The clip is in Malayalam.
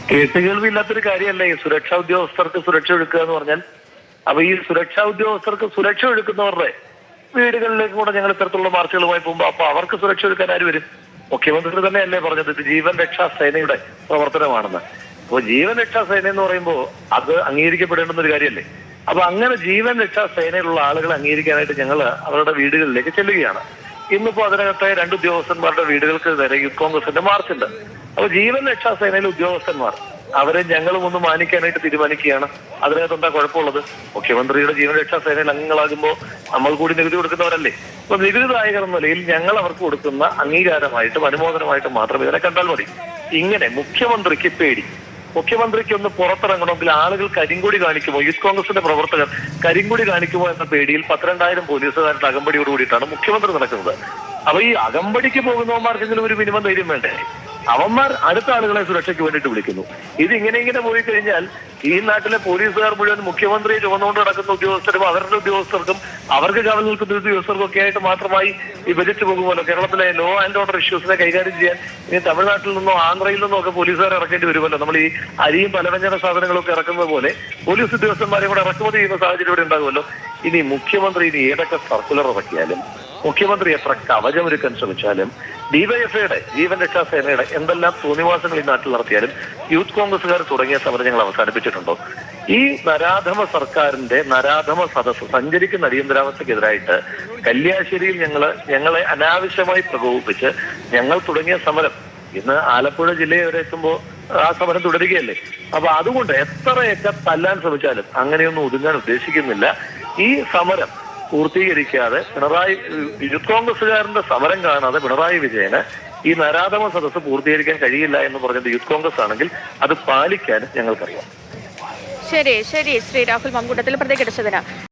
കേട്ടുകേൾവില്ലാത്തൊരു കാര്യമല്ലേ ഈ സുരക്ഷാ ഉദ്യോഗസ്ഥർക്ക് സുരക്ഷ ഒഴുക്കുക എന്ന് പറഞ്ഞാൽ. അപ്പൊ ഈ സുരക്ഷാ ഉദ്യോഗസ്ഥർക്ക് സുരക്ഷ ഒഴുക്കുന്നവരുടെ വീടുകളിലേക്ക് കൂടെ ഞങ്ങൾ ഇത്തരത്തിലുള്ള മാർച്ചുകളുമായി പോകുമ്പോൾ അപ്പൊ അവർക്ക് സുരക്ഷ ഒഴുക്കാൻ ആര് വരും? മുഖ്യമന്ത്രി തന്നെയല്ലേ പറഞ്ഞത് ഇത് ജീവൻ രക്ഷാ സേനയുടെ പ്രവർത്തനമാണെന്ന്. അപ്പൊ ജീവൻ രക്ഷാ സേന എന്ന് പറയുമ്പോൾ അത് അംഗീകരിക്കപ്പെടേണ്ടുന്ന ഒരു കാര്യമല്ലേ. അപ്പൊ അങ്ങനെ ജീവൻ രക്ഷാ സേനയിലുള്ള ആളുകളെ അംഗീകരിക്കാനായിട്ട് ഞങ്ങൾ അവരുടെ വീടുകളിലേക്ക് ചെല്ലുകയാണ്. ഇന്നിപ്പോ അതിനകത്തെ 2 ഉദ്യോഗസ്ഥന്മാരുടെ വീടുകൾക്ക് നേരെ യൂത്ത് കോൺഗ്രസിന്റെ മാർച്ചുണ്ട്. അപ്പൊ ജീവൻ രക്ഷാ സേനയിലെ ഉദ്യോഗസ്ഥന്മാർ അവരെ ഞങ്ങളും ഒന്ന് മാനിക്കാനായിട്ട് തീരുമാനിക്കുകയാണ്. അതിനകത്ത് എന്താ കുഴപ്പമുള്ളത്? മുഖ്യമന്ത്രിയുടെ ജീവൻ രക്ഷാ സേനയിൽ അംഗങ്ങളാകുമ്പോൾ നമ്മൾ കൂടി നികുതി കൊടുക്കുന്നവരല്ലേ. അപ്പൊ നികുതിദായകർ എന്ന നിലയിൽ ഞങ്ങൾ അവർക്ക് കൊടുക്കുന്ന അംഗീകാരമായിട്ടും അനുമോദനമായിട്ടും മാത്രം ഇതിനെ കണ്ടാൽ മതി. ഇങ്ങനെ മുഖ്യമന്ത്രിക്ക് പേടി, മുഖ്യമന്ത്രിക്ക് ഒന്ന് പുറത്തിറങ്ങണമെങ്കിൽ ആളുകൾ കരിങ്കൊടി കാണിക്കുമോ, യൂത്ത് കോൺഗ്രസിന്റെ പ്രവർത്തകർ കരിങ്കൊടി കാണിക്കുമോ എന്ന പേടിയിൽ 12,000 പോലീസുകാരുടെ അകമ്പടിയോട് കൂടിയിട്ടാണ് മുഖ്യമന്ത്രി നടക്കുന്നത്. അപ്പൊ ഈ അകമ്പടിക്ക് പോകുന്നവന്മാർക്കെങ്കിലും ഒരു മിനിമം ധൈര്യം വേണ്ടേ? അവന്മാർ അടുത്ത ആളുകളെ സുരക്ഷയ്ക്ക് വേണ്ടിയിട്ട് വിളിക്കുന്നു. ഇത് ഇങ്ങനെ പോയി കഴിഞ്ഞാൽ ഈ നാട്ടിലെ പോലീസുകാർ മുഴുവൻ മുഖ്യമന്ത്രിയെ ചുമന്നുകൊണ്ട് നടക്കുന്ന ഉദ്യോഗസ്ഥരും അവരുടെ ഉദ്യോഗസ്ഥർക്കും അവർക്ക് കാവൽ നിൽക്കുന്ന ഉദ്യോഗസ്ഥർക്കും ഒക്കെ ആയിട്ട് മാത്രമായി വിഭജിച്ചു പോകുമല്ലോ. കേരളത്തിലെ ലോ ആൻഡ് ഓർഡർ ഇഷ്യൂസിനെ കൈകാര്യം ചെയ്യാൻ ഇനി തമിഴ്നാട്ടിൽ നിന്നോ ആന്ധ്രയിൽ നിന്നോ ഒക്കെ പോലീസുകാർ ഇറക്കേണ്ടി വരുമല്ലോ. നമ്മൾ ഈ അരിയും പലവ്യഞ്ജന സാധനങ്ങളൊക്കെ ഇറക്കുന്നത് പോലെ പോലീസ് ഉദ്യോഗസ്ഥന്മാരെ കൂടെ ഇറക്കുമതി ചെയ്യുന്ന സാഹചര്യം ഇവിടെ ഉണ്ടാകുമല്ലോ. ഇനി മുഖ്യമന്ത്രി ഇനി ഏതൊക്കെ സർക്കുലർ ഇറക്കിയാലും മുഖ്യമന്ത്രി എത്ര കവചമൊരുക്കാൻ ശ്രമിച്ചാലും ഡിവൈഎഫ്ഐയുടെ ജീവൻ രക്ഷാ സേനയുടെ എന്തെല്ലാം തോന്നിവാസങ്ങൾ ഈ നാട്ടിൽ നടത്തിയാലും യൂത്ത് കോൺഗ്രസുകാർ തുടങ്ങിയ സമരം ഞങ്ങൾ അവസാനിപ്പിച്ചിട്ടുണ്ടോ? ഈ നരാധമ സർക്കാരിന്റെ നരാധമ സദസ്സ് സഞ്ചരിക്കുന്ന അടിയന്തരാവസ്ഥക്കെതിരായിട്ട് കല്യാശ്ശേരിയിൽ ഞങ്ങളെ അനാവശ്യമായി പ്രകോപിപ്പിച്ച് ഞങ്ങൾ തുടങ്ങിയ സമരം ഇന്ന് ആലപ്പുഴ ജില്ലയിൽ വരെ എത്തുമ്പോൾ ആ സമരം തുടരുകയല്ലേ. അപ്പൊ അതുകൊണ്ട് എത്രയൊക്കെ തല്ലാൻ ശ്രമിച്ചാലും അങ്ങനെയൊന്നും ഒതുങ്ങാൻ ഉദ്ദേശിക്കുന്നില്ല. ഈ സമരം പൂർത്തീകരിക്കാതെ യൂത്ത് കോൺഗ്രസുകാരന്റെ സമരം കാണാതെ പിണറായി വിജയന് ഈ നരാധമ സദസ്സ് പൂർത്തീകരിക്കാൻ കഴിയില്ല എന്ന് പറഞ്ഞത് യൂത്ത് കോൺഗ്രസ് ആണെങ്കിൽ അത് പാലിക്കാനും ഞങ്ങൾക്കറിയാം. ശരി ശ്രീ രാഹുൽ മങ്കൂട്ടത്തിൽ പ്രതികരിച്ചതിന്